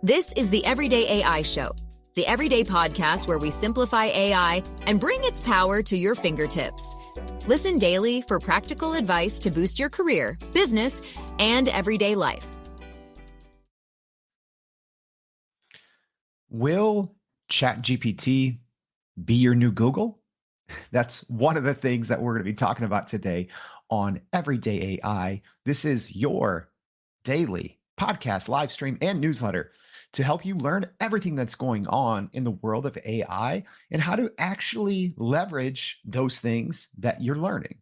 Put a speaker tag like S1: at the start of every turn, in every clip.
S1: This is the Everyday AI Show, the everyday podcast where we simplify AI and bring its power to your fingertips. Listen daily for practical advice to boost your career, business, and everyday life.
S2: Will Chat GPT be your new Google? That's one of the things that we're going to be talking about today on Everyday AI. This is your daily podcast, live stream, and newsletter to help you learn everything that's going on in the world of AI and how to actually leverage those things that you're learning.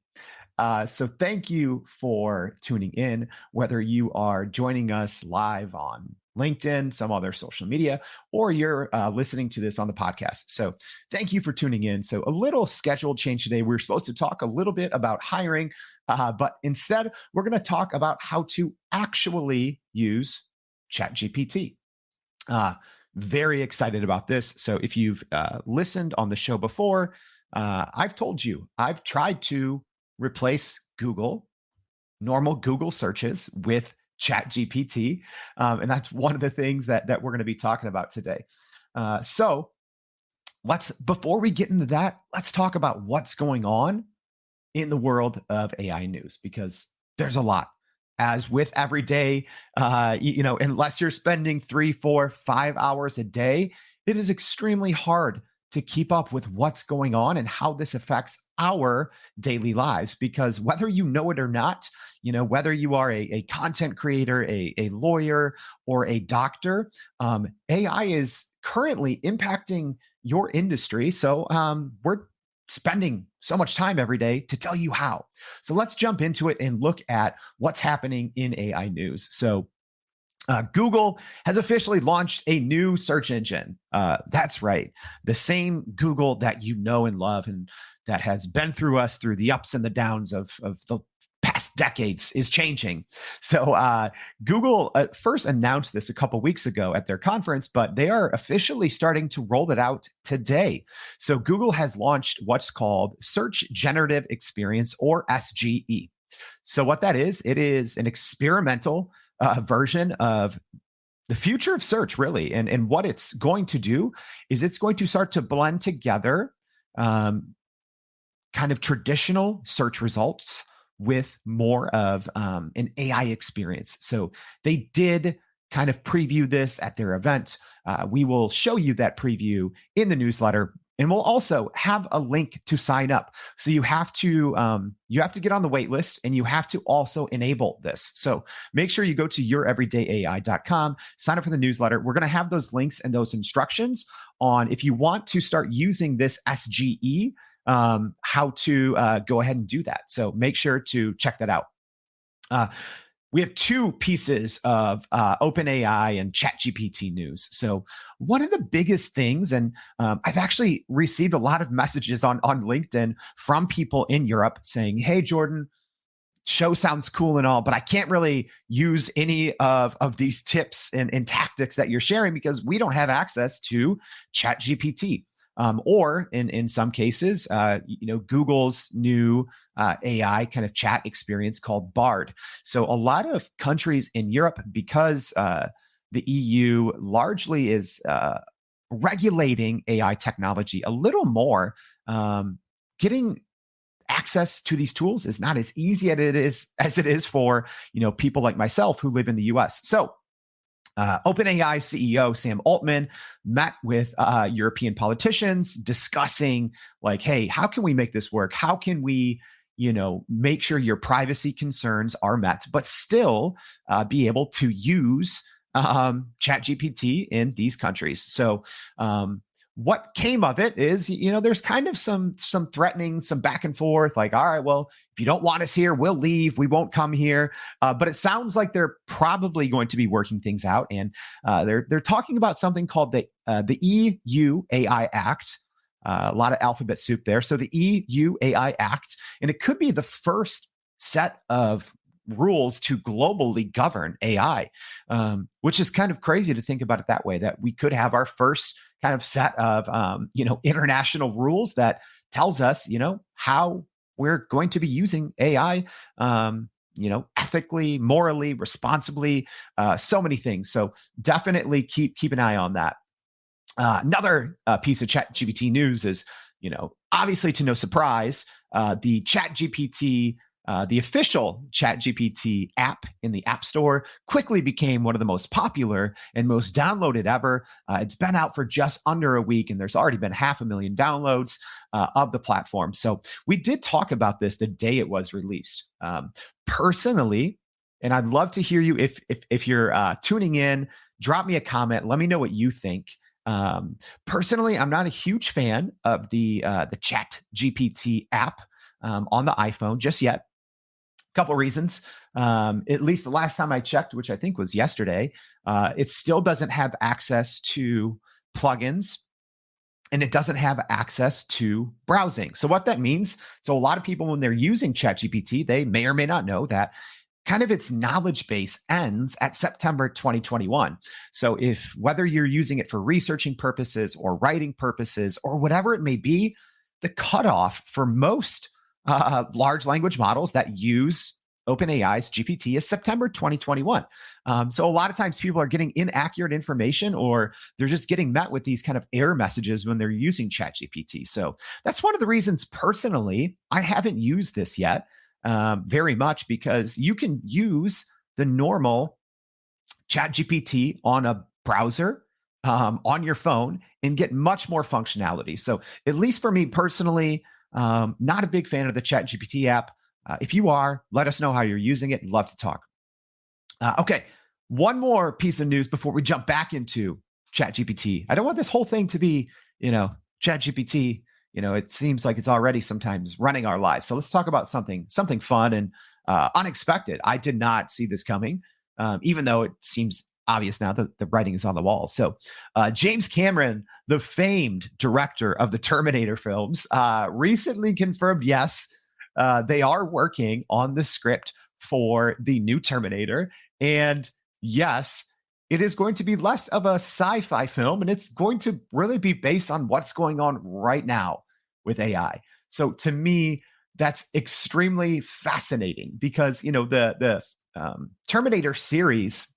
S2: So thank you for tuning in, whether you are joining us live on LinkedIn, some other social media, or you're listening to this on the podcast. So thank you for tuning in. So a little schedule change today. We're supposed to talk a little bit about hiring, but instead we're going to talk about how to actually use ChatGPT. Very excited about this. So if you've listened on the show before, I've told you, I've tried to replace normal Google searches with Chat GPT. And that's one of the things that we're going to be talking about today. So before we get into that, let's talk about what's going on in the world of AI news, because there's a lot. As with every day, unless you're spending 3, 4, 5 hours a day, it is extremely hard to keep up with what's going on and how this affects our daily lives. Because whether you know it or not, whether you are a content creator, a lawyer, or a doctor, AI is currently impacting your industry. So we're spending so much time every day to tell you how. So let's jump into it and look at what's happening in AI news. So Google has officially launched a new search engine. That's right. The same Google that you know and love and that has been through the ups and the downs of the past decades is changing. So Google first announced this a couple weeks ago at their conference, but they are officially starting to roll it out today. So Google has launched what's called Search Generative Experience, or SGE. So what that is, it is an experimental version of the future of search, really. And what it's going to do is it's going to start to blend together kind of traditional search results with more of an AI experience. So they did kind of preview this at their event. We will show you that preview in the newsletter, and we'll also have a link to sign up. So you have to get on the wait list, and you have to also enable this. So make sure you go to youreverydayai.com, sign up for the newsletter. We're going to have those links and those instructions on if you want to start using this SGE, how to go ahead and do that. So make sure to check that out. We have two pieces of OpenAI and ChatGPT news. So one of the biggest things, and I've actually received a lot of messages on LinkedIn from people in Europe saying, "Hey, Jordan, show sounds cool and all, but I can't really use any of these tips and tactics that you're sharing because we don't have access to ChatGPT." Or in some cases, Google's new AI kind of chat experience called Bard. So a lot of countries in Europe, because the EU largely is regulating AI technology a little more, getting access to these tools is not as easy as it is for people like myself who live in the US. So OpenAI CEO Sam Altman met with European politicians discussing like, hey, how can we make this work? How can we, make sure your privacy concerns are met, but still be able to use ChatGPT in these countries? So what came of it is, there's kind of some threatening, some back and forth, like, all right, well, if you don't want us here, we'll leave. We won't come here. But it sounds like they're probably going to be working things out. And they're talking about something called the EU AI Act. A lot of alphabet soup there. So the EU AI Act, and it could be the first set of rules to globally govern AI, which is kind of crazy to think about it that way, that we could have our first kind of set of, international rules that tells us, how we're going to be using AI ethically, morally, responsibly, so many things. So definitely keep an eye on that. Another piece of Chat GPT news is, obviously to no surprise, the Chat GPT, the official Chat GPT app in the App Store quickly became one of the most popular and most downloaded ever. It's been out for just under a week, and there's already been 500,000 downloads of the platform. So we did talk about this the day it was released. Personally, and I'd love to hear you if you're tuning in, drop me a comment. Let me know what you think. Personally, I'm not a huge fan of the Chat GPT app on the iPhone just yet. Couple reasons. At least the last time I checked, which I think was yesterday, it still doesn't have access to plugins, and it doesn't have access to browsing. So what that means, so a lot of people, when they're using ChatGPT, they may or may not know that kind of its knowledge base ends at September 2021. So whether you're using it for researching purposes or writing purposes or whatever it may be, the cutoff for most large language models that use OpenAI's GPT is September 2021. So a lot of times people are getting inaccurate information, or they're just getting met with these kind of error messages when they're using ChatGPT. So that's one of the reasons personally I haven't used this yet very much, because you can use the normal ChatGPT on a browser on your phone and get much more functionality. So at least for me personally, not a big fan of the ChatGPT app. If you are, let us know how you're using it. Love to talk. Okay, one more piece of news before we jump back into ChatGPT. I don't want this whole thing to be, ChatGPT. It seems like it's already sometimes running our lives. So let's talk about something fun and unexpected. I did not see this coming, even though it seems obvious now that the writing is on the wall. So James Cameron, the famed director of the Terminator films, recently confirmed, yes, they are working on the script for the new Terminator. And yes, it is going to be less of a sci-fi film, and it's going to really be based on what's going on right now with AI. So to me, that's extremely fascinating because, the Terminator series,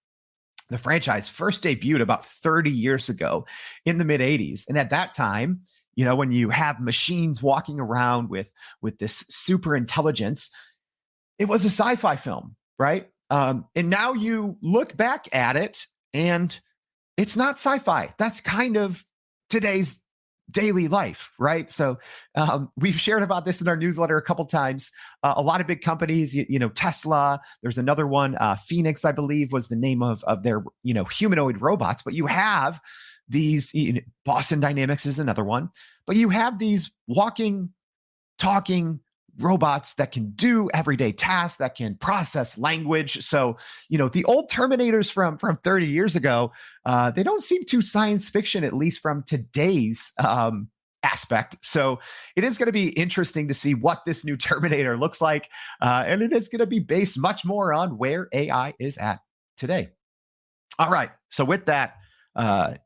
S2: the franchise, first debuted about 30 years ago in the mid 80s. And at that time, when you have machines walking around with this super intelligence, it was a sci-fi film, right? And now you look back at it and it's not sci-fi. That's kind of today's daily life, right? So we've shared about this in our newsletter a couple times. A lot of big companies, Tesla, there's another one, Phoenix, I believe was the name of their, humanoid robots. But you have these, Boston Dynamics is another one, but you have these walking, talking robots that can do everyday tasks, that can process language. So, the old Terminators from 30 years ago, they don't seem too science fiction, at least from today's aspect. So it is going to be interesting to see what this new Terminator looks like. And it is going to be based much more on where AI is at today. All right. So with that,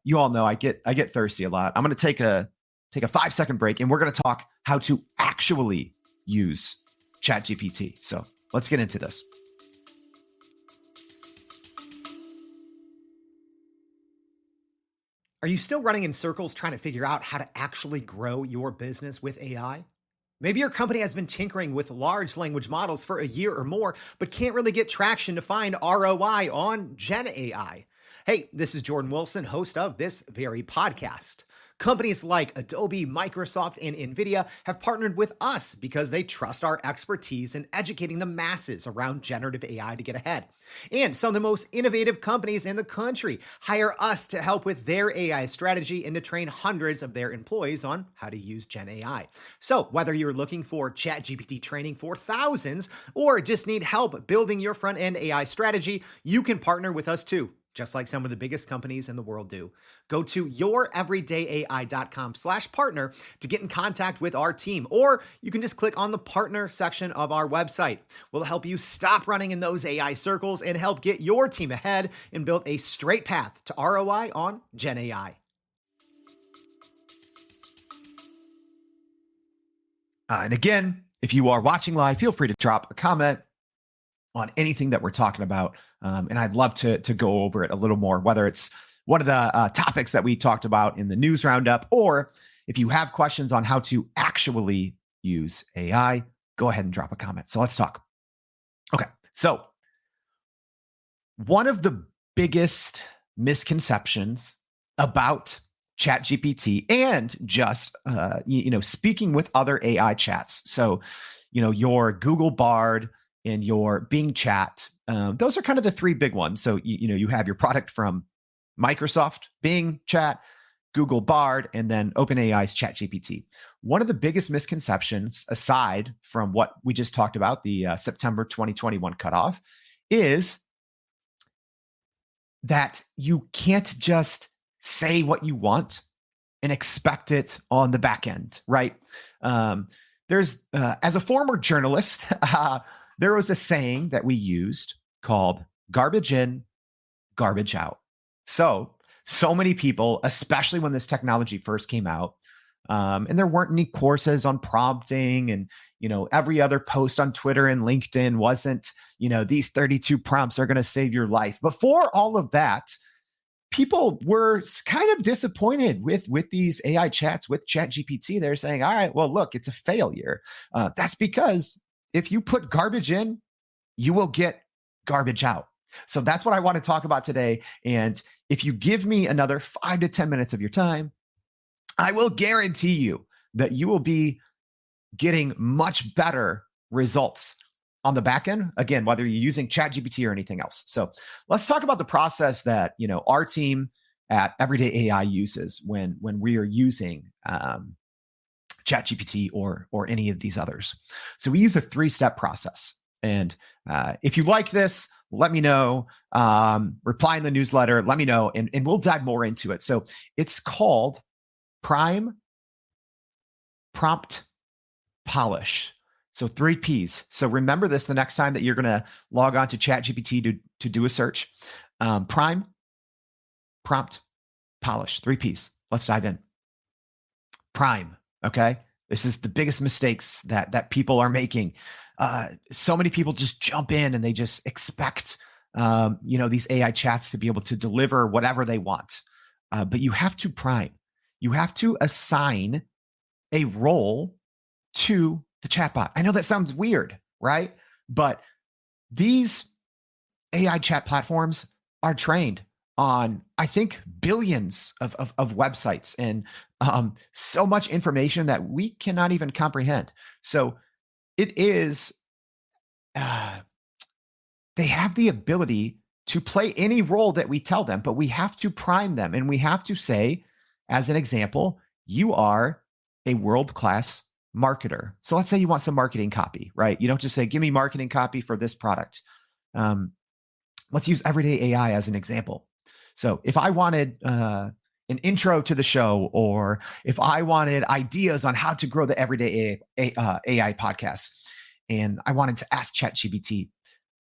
S2: you all know I get thirsty a lot. I'm going to take a 5-second break, and we're going to talk how to actually use ChatGPT. So let's get into this.
S3: Are you still running in circles trying to figure out how to actually grow your business with AI? Maybe your company has been tinkering with large language models for a year or more, but can't really get traction to find ROI on Gen AI. Hey, this is Jordan Wilson, host of this very podcast. Companies like Adobe, Microsoft, and NVIDIA have partnered with us because they trust our expertise in educating the masses around generative AI to get ahead. And some of the most innovative companies in the country hire us to help with their AI strategy and to train hundreds of their employees on how to use Gen AI. So whether you're looking for ChatGPT training for thousands or just need help building your front-end AI strategy, you can partner with us too, just like some of the biggest companies in the world do. Go to youreverydayai.com/partner to get in contact with our team, or you can just click on the partner section of our website. We'll help you stop running in those AI circles and help get your team ahead and build a straight path to ROI on Gen AI.
S2: And again, if you are watching live, feel free to drop a comment on anything that we're talking about. And I'd love to go over it a little more, whether it's one of the topics that we talked about in the news roundup, or if you have questions on how to actually use AI, go ahead and drop a comment. So let's talk. Okay. So one of the biggest misconceptions about ChatGPT and just speaking with other AI chats. So, your Google Bard and your Bing Chat. Those are kind of the three big ones. So, you have your product from Microsoft, Bing Chat, Google Bard, and then OpenAI's Chat GPT. One of the biggest misconceptions, aside from what we just talked about, the September 2021 cutoff, is that you can't just say what you want and expect it on the back end, right? There's, as a former journalist, there was a saying that we used called garbage in, garbage out. So many people, especially when this technology first came out, and there weren't any courses on prompting, and every other post on Twitter and LinkedIn wasn't, these 32 prompts are going to save your life. Before all of that, people were kind of disappointed with these AI chats with ChatGPT. They're saying, all right, well, look, it's a failure. That's because if you put garbage in, you will get garbage out. So that's what I want to talk about today. And if you give me another 5 to 10 minutes of your time, I will guarantee you that you will be getting much better results on the back end. Again, whether you're using ChatGPT or anything else. So let's talk about the process that our team at Everyday AI uses when we are using ChatGPT or any of these others. So we use a 3-step process. And if you like this, let me know. Reply in the newsletter. Let me know, and we'll dive more into it. So it's called prime, prompt, polish. So 3 Ps. So remember this the next time that you're going to log on to ChatGPT to do a search. Prime, prompt, polish. 3 Ps. Let's dive in. Prime. Okay. This is the biggest mistakes that people are making. So many people just jump in and they just expect these AI chats to be able to deliver whatever they want. But you have to prime. You have to assign a role to the chatbot. I know that sounds weird, right? But these AI chat platforms are trained on, I think, billions of websites and so much information that we cannot even comprehend. So it is, they have the ability to play any role that we tell them, but we have to prime them. And we have to say, as an example, you are a world-class marketer. So let's say you want some marketing copy, right? You don't just say, give me marketing copy for this product. Let's use Everyday AI as an example. So if I wanted an intro to the show, or if I wanted ideas on how to grow the Everyday AI podcast, and I wanted to ask ChatGPT,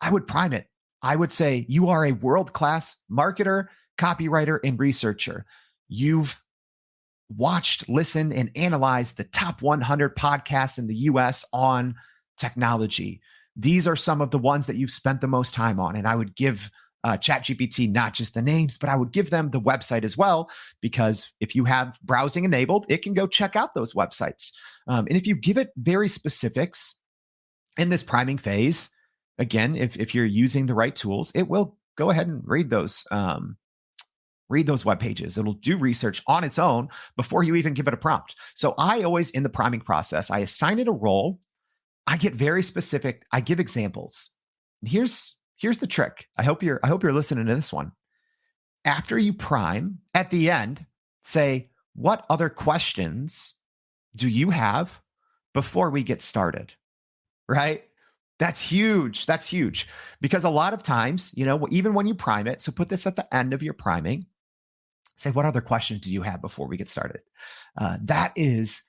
S2: I would prime it. I would say, you are a world-class marketer, copywriter, and researcher. You've watched, listened, and analyzed the top 100 podcasts in the US on technology. These are some of the ones that you've spent the most time on. And I would give ChatGPT not just the names, but I would give them the website as well, because if you have browsing enabled, it can go check out those websites. And if you give it very specifics in this priming phase, again, if you're using the right tools, it will go ahead and read those web pages. It'll do research on its own before you even give it a prompt. So I always, in the priming process, I assign it a role. I get very specific. I give examples. And here's the trick. I hope you're listening to this one. After you prime, at the end, say, what other questions do you have before we get started? Right? That's huge. That's huge. Because a lot of times, even when you prime it, so put this at the end of your priming, say, what other questions do you have before we get started? That is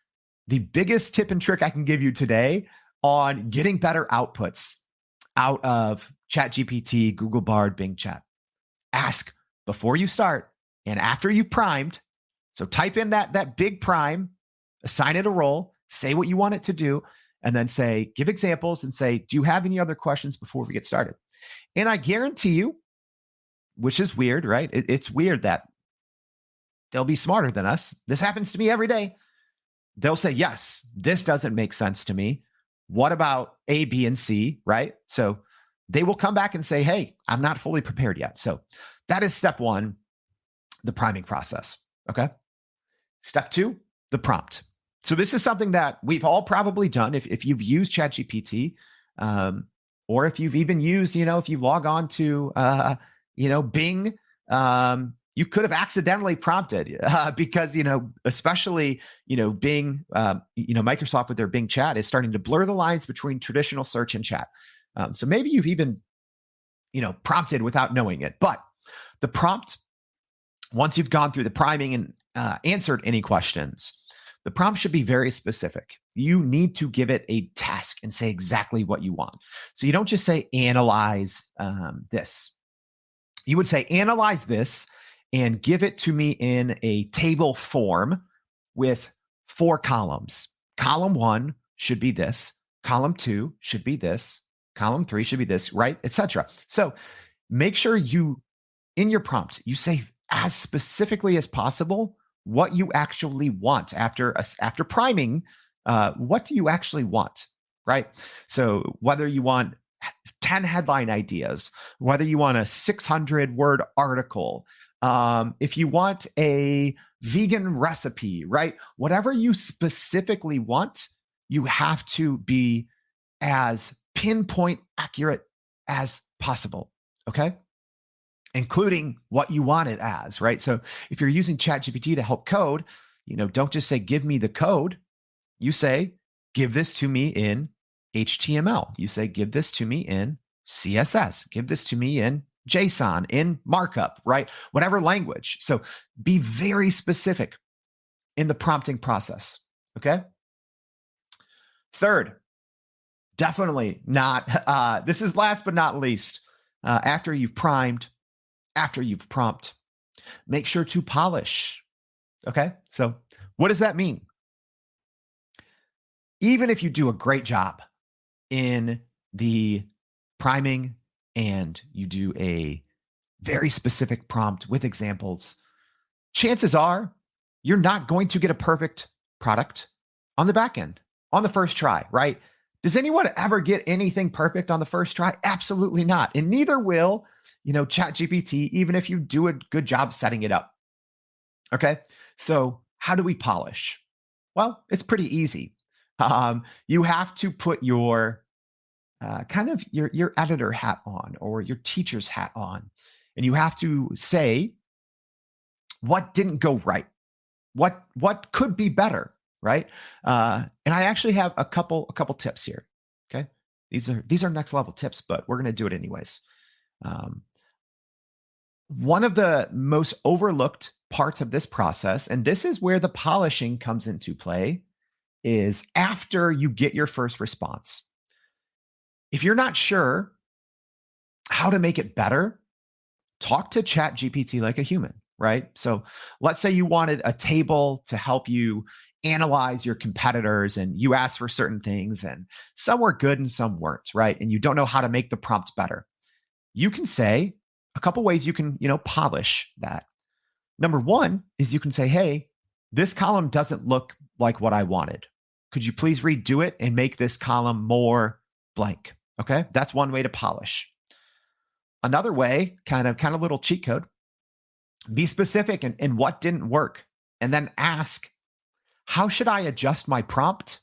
S2: the biggest tip and trick I can give you today on getting better outputs out of ChatGPT, Google Bard, Bing Chat. Ask before you start and after you've primed. So type in that big prime, assign it a role, say what you want it to do, and then say, give examples and say, do you have any other questions before we get started? And I guarantee you, which is weird, right? It's weird that they'll be smarter than us. This happens to me every day. They'll say, yes, this doesn't make sense to me. What about A, B, and C, right? So they will come back and say, hey, I'm not fully prepared yet. So that is step one, the priming process, okay? Step two, the prompt. So this is something that we've all probably done if you've used ChatGPT, or if you've even used, if you log on to, Bing, you could have accidentally prompted because, especially, Bing, Microsoft with their Bing chat is starting to blur the lines between traditional search and chat. So maybe you've even, prompted without knowing it. But the prompt, once you've gone through the priming and answered any questions, the prompt should be very specific. You need to give it a task and say exactly what you want. So you don't just say, analyze this. You would say, analyze this and give it to me in a table form with 4 columns. Column 1 should be this. Column 2 should be this. Column 3 should be this, right? Etc. So make sure in your prompt, you say as specifically as possible what you actually want after priming. What do you actually want, right? So whether you want 10 headline ideas, whether you want a 600-word article, if you want a vegan recipe, right? Whatever you specifically want, you have to be as pinpoint accurate as possible, okay? Including what you want it as, right? So if you're using ChatGPT to help code, don't just say, give me the code. You say, give this to me in HTML. You say, give this to me in CSS. Give this to me in JSON, in markup, right? Whatever language. So be very specific in the prompting process, okay? Third, definitely not, this is last but not least, after you've primed, after you've prompt, make sure to polish, okay? So what does that mean? Even if you do a great job in the priming and you do a very specific prompt with examples, chances are you're not going to get a perfect product on the back end, on the first try, right? Does anyone ever get anything perfect on the first try? Absolutely not. And neither will, ChatGPT, even if you do a good job setting it up. Okay. So how do we polish? Well, it's pretty easy. You have to put your your editor hat on or your teacher's hat on, and you have to say what didn't go right, what could be better, right? And I actually have a couple tips here. Okay, these are next level tips, but we're going to do it anyways. One of the most overlooked parts of this process, and this is where the polishing comes into play, is after you get your first response. If you're not sure how to make it better, talk to Chat GPT like a human, right? So let's say you wanted a table to help you analyze your competitors and you asked for certain things and some were good and some weren't, right? And you don't know how to make the prompt better. You can say a couple ways you can, polish that. Number one is you can say, hey, this column doesn't look like what I wanted. Could you please redo it and make this column more blank? Okay, that's one way to polish. Another way, kind of little cheat code, be specific in what didn't work, and then ask, how should I adjust my prompt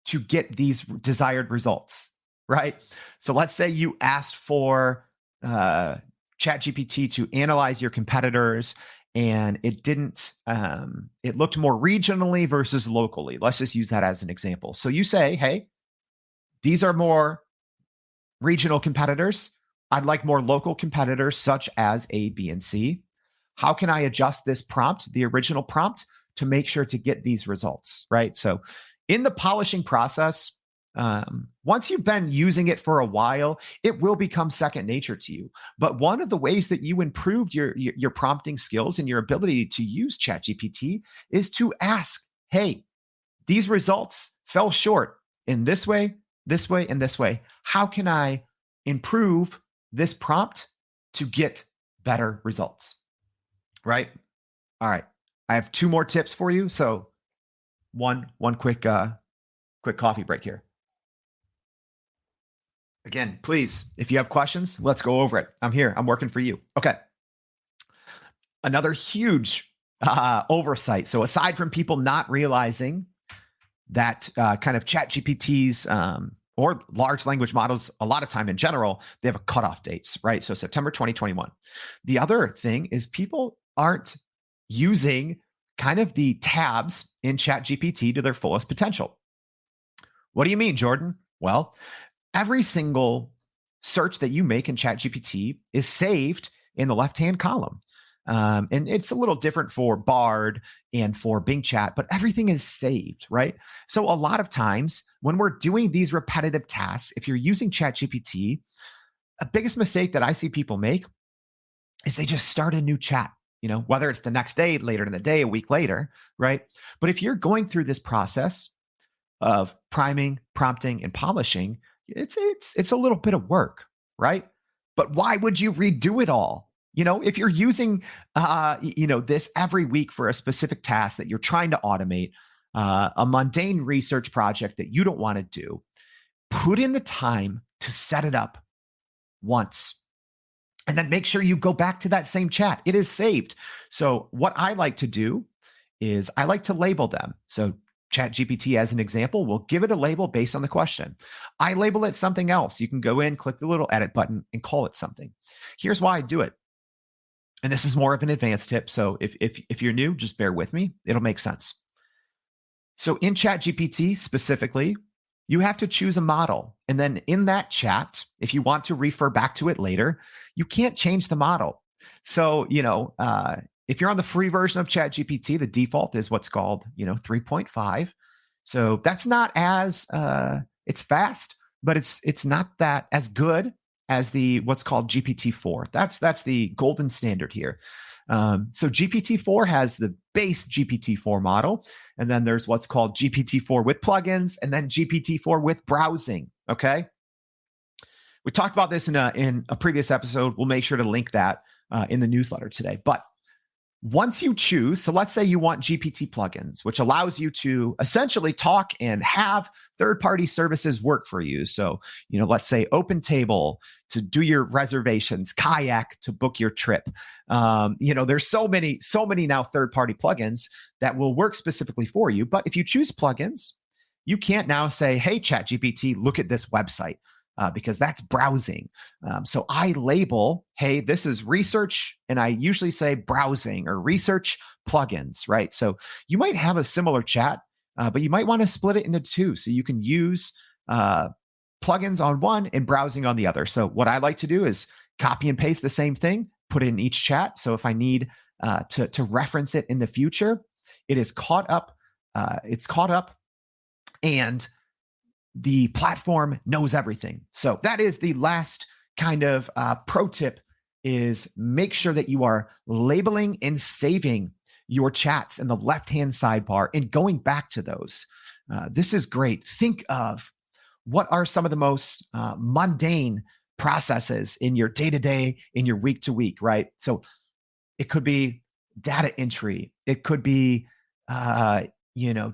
S2: to get these desired results, right? So let's say you asked for ChatGPT to analyze your competitors and it didn't, it looked more regionally versus locally. Let's just use that as an example. So you say, hey, these are more regional competitors. I'd like more local competitors such as A, B, and C. How can I adjust this prompt, the original prompt, to make sure to get these results, right? So in the polishing process, once you've been using it for a while, it will become second nature to you. But one of the ways that you improved your prompting skills and your ability to use ChatGPT is to ask, hey, these results fell short in this way, and this way. How can I improve this prompt to get better results? Right? All right. I have 2 more tips for you. So one quick coffee break here. Again, please, if you have questions, let's go over it. I'm here. I'm working for you. Okay. Another huge oversight. So aside from people not realizing that kind of Chat GPTs or large language models, a lot of time in general, they have a cutoff dates, right? So September 2021. The other thing is people aren't using kind of the tabs in Chat GPT to their fullest potential. What do you mean, Jordan? Well, every single search that you make in Chat GPT is saved in the left-hand column. And it's a little different for Bard and for Bing Chat, but everything is saved, right? So a lot of times when we're doing these repetitive tasks, if you're using Chat GPT, a biggest mistake that I see people make is they just start a new chat, whether it's the next day, later in the day, a week later, right? But if you're going through this process of priming, prompting, and polishing, it's a little bit of work, right? But why would you redo it all? If you're using, this every week for a specific task that you're trying to automate, a mundane research project that you don't want to do, put in the time to set it up once. And then make sure you go back to that same chat. It is saved. So what I like to do is I like to label them. So Chat GPT, as an example, will give it a label based on the question. I label it something else. You can go in, click the little edit button, and call it something. Here's why I do it. And this is more of an advanced tip. So if you're new, just bear with me. It'll make sense. So in Chat GPT specifically, you have to choose a model. And then in that chat, if you want to refer back to it later, you can't change the model. So, if you're on the free version of Chat GPT, the default is what's called, 3.5. So that's not as, it's fast, but it's not that as good as the what's called GPT-4. That's the golden standard here. So GPT-4 has the base GPT-4 model, and then there's what's called GPT-4 with plugins, and then GPT-4 with browsing. Okay, we talked about this in a previous episode. We'll make sure to link that in the newsletter today. But once you choose, so let's say you want GPT plugins, which allows you to essentially talk and have third-party services work for you. So, let's say OpenTable to do your reservations, Kayak to book your trip. There's so many now third-party plugins that will work specifically for you. But if you choose plugins, you can't now say, hey, ChatGPT, look at this website. Because that's browsing. So I label, hey, this is research, and I usually say browsing or research plugins, right? So you might have a similar chat, but you might want to split it into 2. So you can use plugins on one and browsing on the other. So what I like to do is copy and paste the same thing, put it in each chat. So if I need to reference it in the future, it is caught up. It's caught up, and the platform knows everything. So that is the last kind of pro tip, is make sure that you are labeling and saving your chats in the left-hand sidebar and going back to those. This is great. Think of what are some of the most mundane processes in your day-to-day, in your week-to-week, right? So it could be data entry. It could be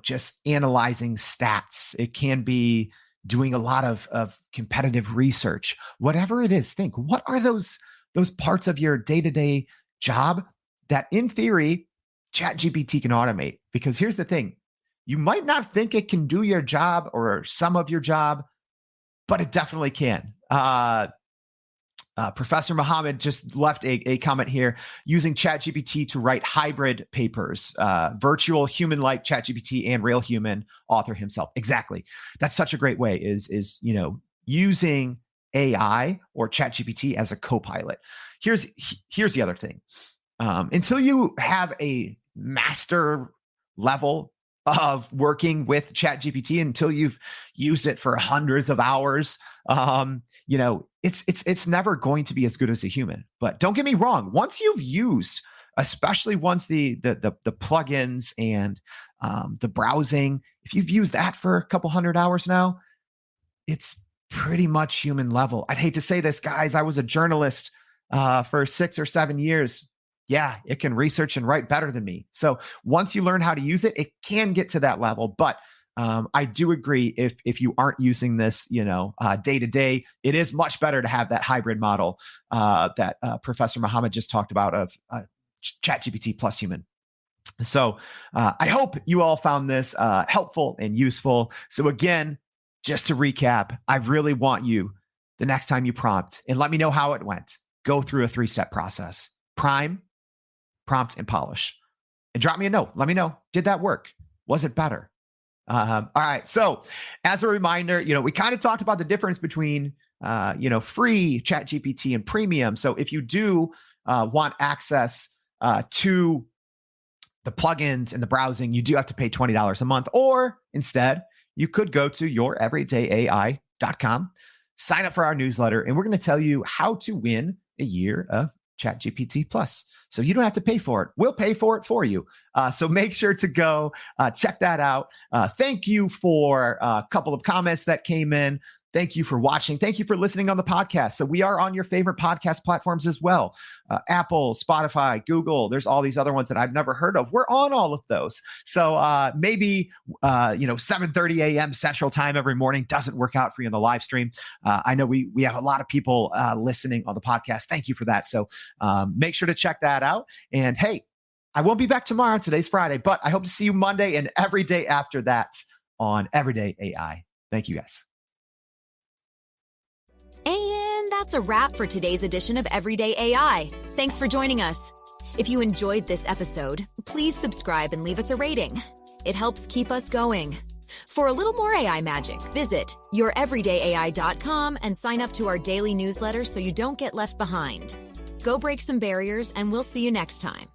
S2: just analyzing stats. It can be doing a lot of competitive research. Whatever it is, think, what are those parts of your day-to-day job that in theory ChatGPT can automate? Because here's the thing, you might not think it can do your job or some of your job, but it definitely can. Professor Muhammad just left a comment here, using ChatGPT to write hybrid papers, virtual human-like ChatGPT and real human author himself. Exactly. That's such a great way, is using AI or ChatGPT as a co-pilot. Here's the other thing. Until you have a master level of working with ChatGPT, until you've used it for hundreds of hours, it's never going to be as good as a human. But don't get me wrong, once you've used especially once the plugins and the browsing. If you've used that for a couple hundred hours now, it's pretty much human level. I'd hate to say this, guys. I was a journalist for 6 or 7 years. Yeah, it can research and write better than me. So once you learn how to use it, it can get to that level. But I do agree, if you aren't using this, day to day, it is much better to have that hybrid model that Professor Muhammad just talked about of Chat GPT plus human. So I hope you all found this helpful and useful. So again, just to recap, I really want you, the next time you prompt, and let me know how it went, go through a 3-step process: prime, prompt, and polish. And drop me a note. Let me know, did that work? Was it better? All right. So as a reminder, we kind of talked about the difference between, free Chat GPT and premium. So if you do want access to the plugins and the browsing, you do have to pay $20 a month, or instead you could go to youreverydayai.com, sign up for our newsletter, and we're going to tell you how to win a year of Chat GPT plus. So you don't have to pay for it. We'll pay for it for you. So make sure to go check that out. Thank you for a couple of comments that came in. Thank you for watching. Thank you for listening on the podcast. So we are on your favorite podcast platforms as well. Apple, Spotify, Google. There's all these other ones that I've never heard of. We're on all of those. So maybe 7:30 a.m. Central Time every morning doesn't work out for you on the live stream. I know we have a lot of people listening on the podcast. Thank you for that. So make sure to check that out. And hey, I won't be back tomorrow. Today's Friday, but I hope to see you Monday and every day after that on Everyday AI. Thank you, guys.
S1: And that's a wrap for today's edition of Everyday AI. Thanks for joining us. If you enjoyed this episode, please subscribe and leave us a rating. It helps keep us going. For a little more AI magic, visit youreverydayai.com and sign up to our daily newsletter so you don't get left behind. Go break some barriers, and we'll see you next time.